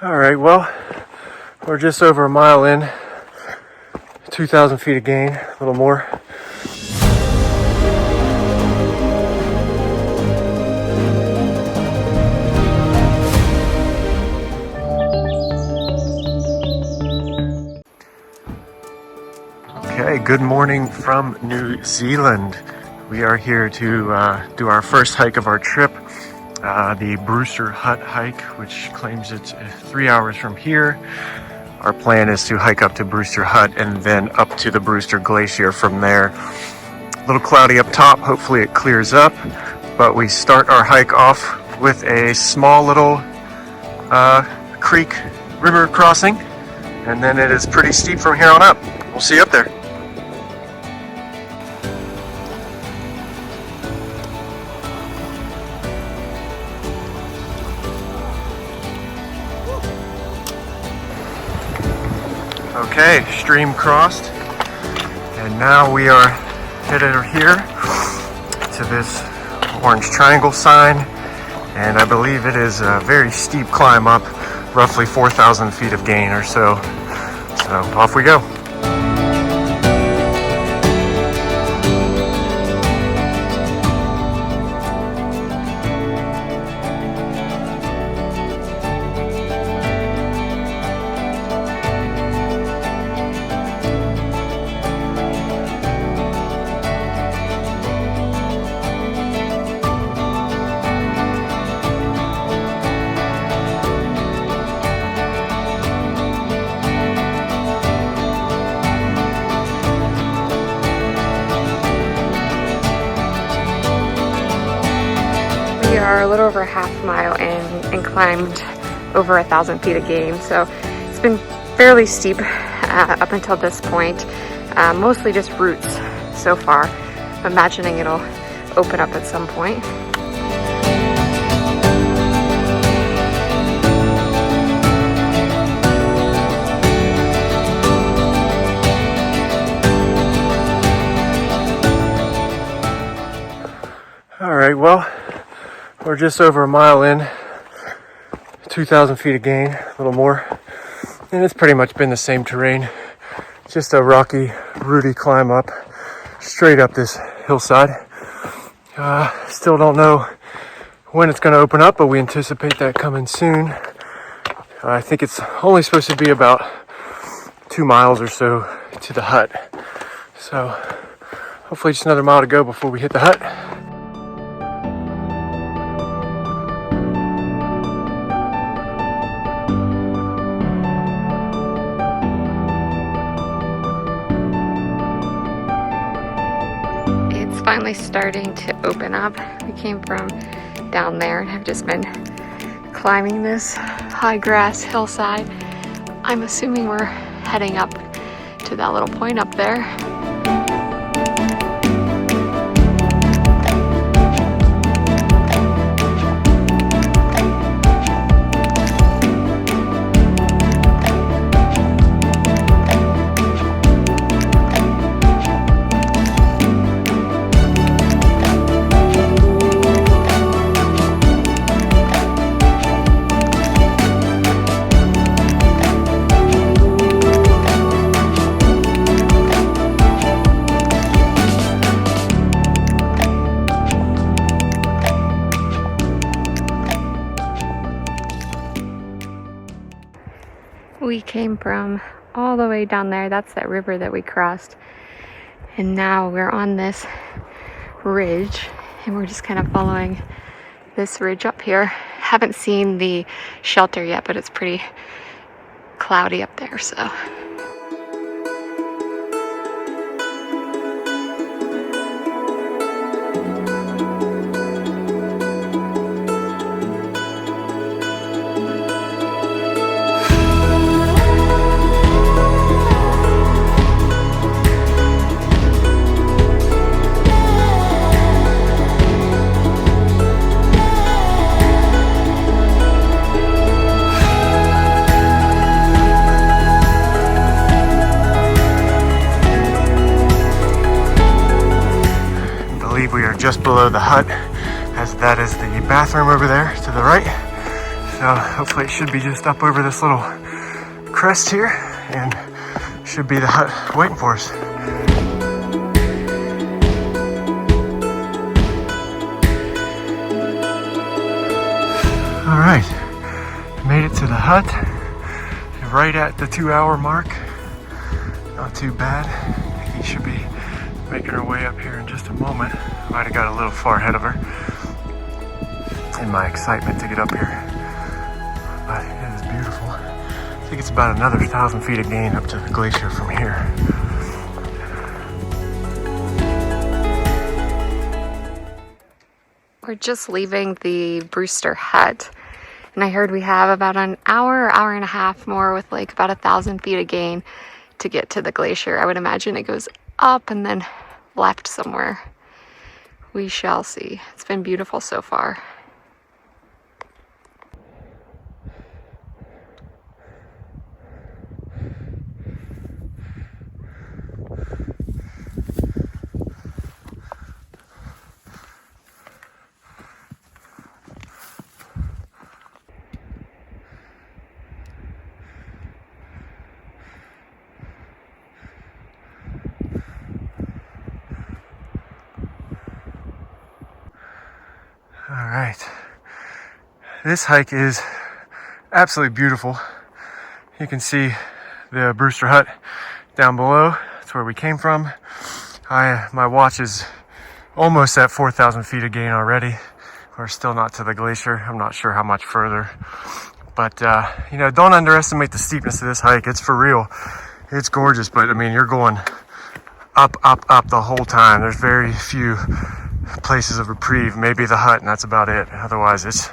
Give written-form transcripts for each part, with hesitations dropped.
All right, well, we're just over a mile in, 2,000 feet of gain, a little more. Okay, good morning from New Zealand. We are here to do our first hike of our trip, the Brewster Hut hike, which claims it's 3 hours from here. Our plan is to hike up to Brewster Hut and then up to the Brewster Glacier from there. A little cloudy up top, hopefully it clears up, but we start our hike off with a small little creek river crossing, and then it is pretty steep from here on up. We'll see you up there. Okay, stream crossed, and now we are headed here to this orange triangle sign, and I believe it is a very steep climb up, roughly 4,000 feet of gain or so. So off we go. We are a little over a half mile in and climbed over 1,000 feet of gain, so it's been fairly steep up until this point. Mostly just roots so far. I'm imagining it'll open up at some point. All right, well, we're just over a mile in, 2,000 feet of gain, a little more, and it's pretty much been the same terrain. Just a rocky, rooty climb up, straight up this hillside. Still don't know when it's going to open up, but we anticipate that coming soon. I think it's only supposed to be about 2 miles or so to the hut. So hopefully just another mile to go before we hit the hut. Finally starting to open up. We came from down there and have just been climbing this high grass hillside. I'm assuming we're heading up to that little point up there. We came from all the way down there. That's that river that we crossed. And now we're on this ridge and we're just kind of following this ridge up here. Haven't seen the shelter yet, but it's pretty cloudy up there, so. We are just below the hut, as that is the bathroom over there to the right. So hopefully it should be just up over this little crest here, and should be the hut waiting for us. All right, made it to the hut, right at the 2-hour mark. Not too bad. I think he should be making her way up here in just a moment. Might have got a little far ahead of her in my excitement to get up here. But it is beautiful. I think it's about another 1,000 feet of gain up to the glacier from here. We're just leaving the Brewster Hut, and I heard we have about an hour and a half more with like about 1,000 feet of gain to get to the glacier. I would imagine it goes up and then left somewhere. We shall see. It's been beautiful so far. All right, this hike is absolutely beautiful. You can see the Brewster Hut down below. That's where we came from. My watch is almost at 4,000 feet of gain already. We're still not to the glacier. I'm not sure how much further, but you know, don't underestimate the steepness of this hike. It's for real. It's gorgeous, but I mean, you're going up, up, up the whole time. There's very few places of reprieve, maybe the hut, and that's about it. Otherwise it's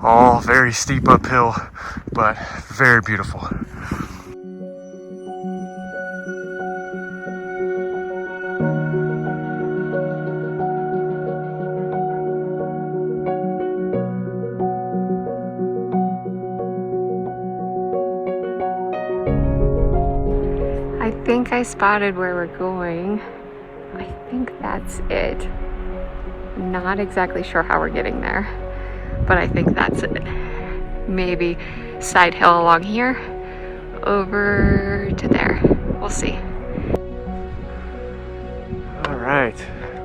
all very steep uphill, but very beautiful. I think I spotted where we're going. I think that's it. Not exactly sure how we're getting there, but I think that's it. Maybe side hill along here, over to there. We'll see. All right,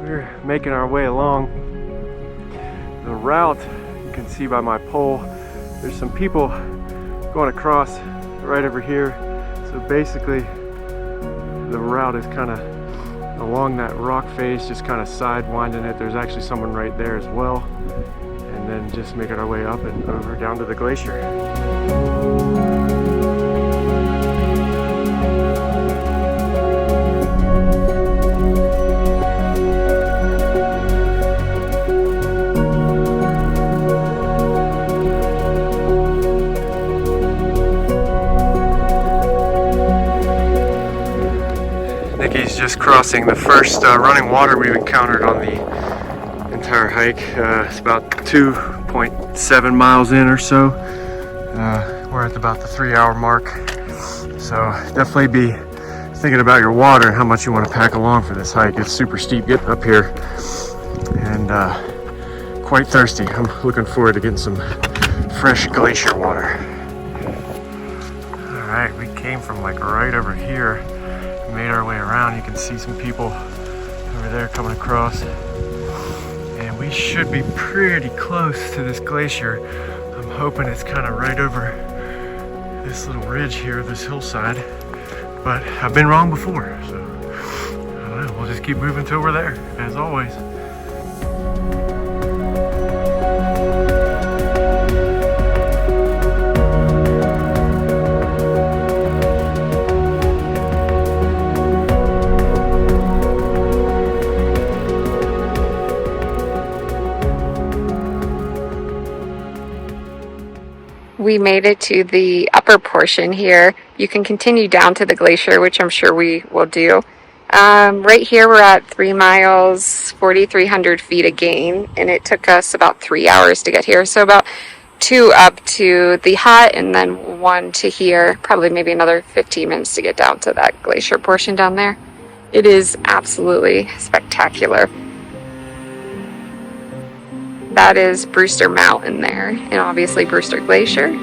we're making our way along the route. You can see by my pole, there's some people going across right over here. So basically, the route is kind of along that rock face, just kind of sidewinding it. There's actually someone right there as well, and then just making our way up and over down to the glacier. Nikki's just crossing the first running water we've encountered on the entire hike. It's about 2.7 miles in or so. We're at about the 3-hour mark. So definitely be thinking about your water and how much you want to pack along for this hike. It's super steep getting up here, and quite thirsty. I'm looking forward to getting some fresh glacier water. All right, we came from like right over here. Made our way around. You can see some people over there coming across, and we should be pretty close to this glacier. I'm hoping it's kind of right over this little ridge here, this hillside, but I've been wrong before, so I don't know. We'll just keep moving till we're there, as always. We made it to the upper portion here. You can continue down to the glacier, which I'm sure we will do. Right here we're at 3 miles, 4,300 feet of gain, and it took us about 3 hours to get here. So about 2 up to the hut and then 1 to here, probably maybe another 15 minutes to get down to that glacier portion down there. It is absolutely spectacular. that is Brewster Mountain there, and obviously Brewster Glacier.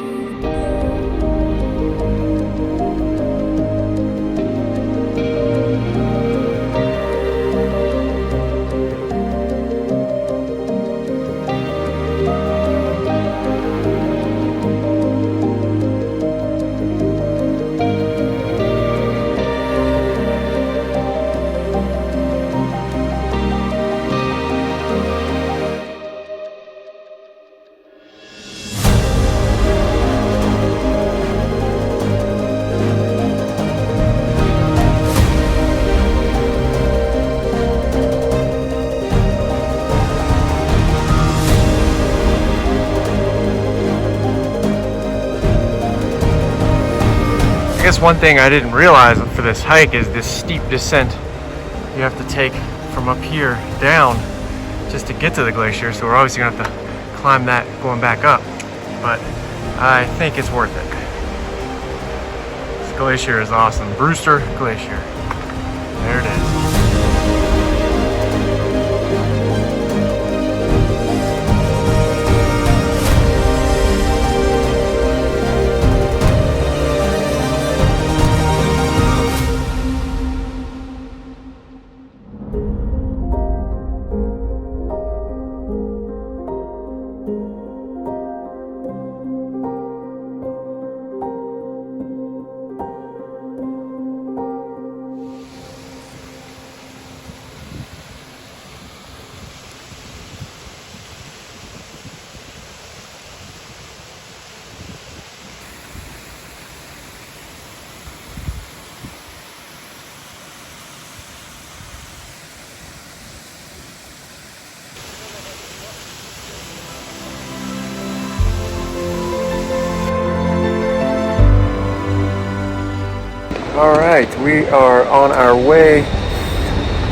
I guess one thing I didn't realize for this hike is this steep descent you have to take from up here down just to get to the glacier, so we're obviously gonna have to climb that going back up, but I think it's worth it. This glacier is awesome. Brewster Glacier. There it is. All right, we are on our way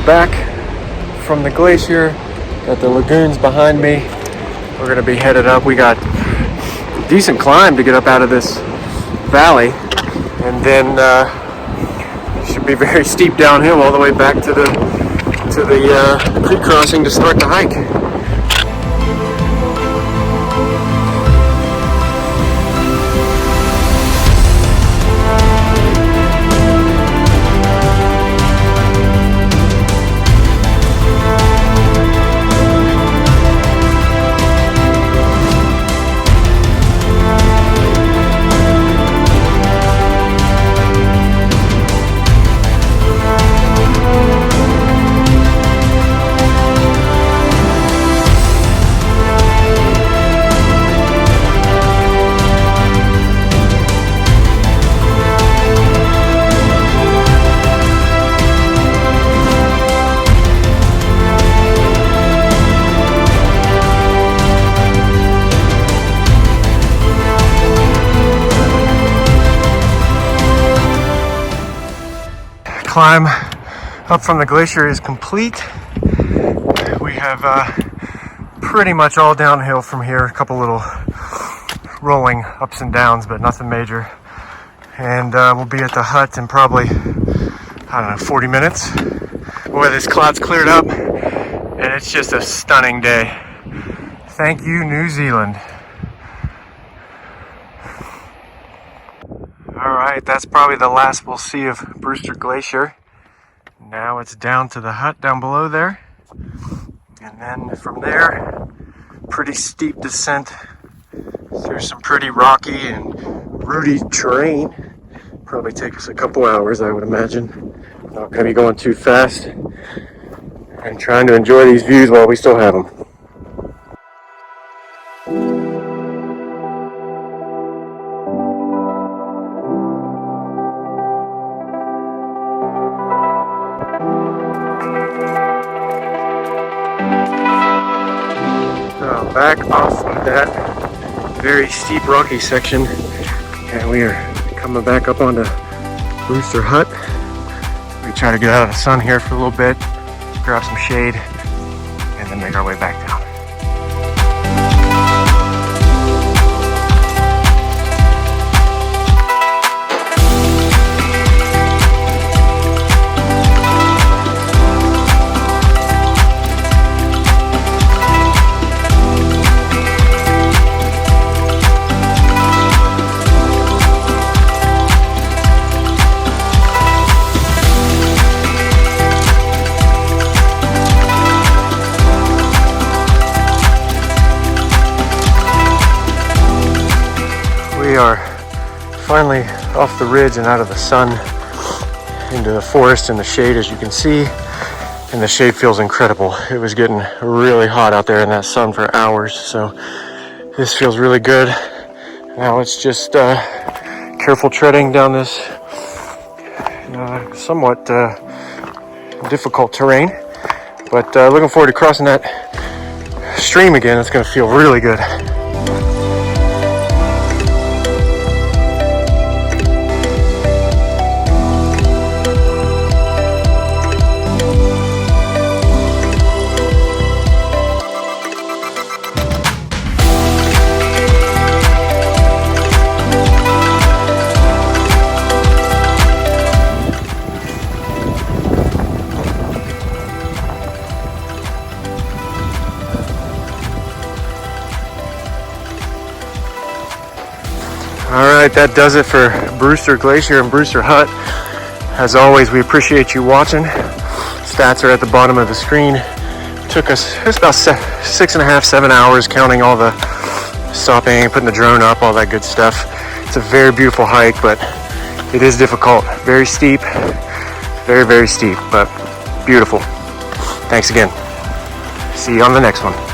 back from the glacier. Got the lagoons behind me. We're gonna be headed up. We got a decent climb to get up out of this valley, and then it should be very steep downhill all the way back to the creek crossing to start the hike. Climb up from the glacier is complete. We have pretty much all downhill from here. A couple little rolling ups and downs, but nothing major. And we'll be at the hut in probably, I don't know, 40 minutes. Boy, this cloud's cleared up and it's just a stunning day. Thank you, New Zealand. Alright, that's probably the last we'll see of Brewster Glacier. Now it's down to the hut down below there. And then from there, pretty steep descent through some pretty rocky and rooty terrain. Probably take us a couple hours, I would imagine. Not gonna be going too fast. And trying to enjoy these views while we still have them. Back off of that very steep rocky section, and we are coming back up onto Brewster Hut. We try to get out of the sun here for a little bit, grab some shade, and then make our way back down. We are finally off the ridge and out of the sun into the forest and the shade, as you can see, and the shade feels incredible. It was getting really hot out there in that sun for hours, so this feels really good. Now it's just careful treading down this somewhat difficult terrain, but looking forward to crossing that stream again. It's going to feel really good. Alright, that does it for Brewster Glacier and Brewster Hut. As always, we appreciate you watching. Stats are at the bottom of the screen. It was about 6.5, 7 hours, counting all the stopping, putting the drone up, all that good stuff. It's a very beautiful hike, but it is difficult. Very steep, very, very steep, but beautiful. Thanks again. See you on the next one.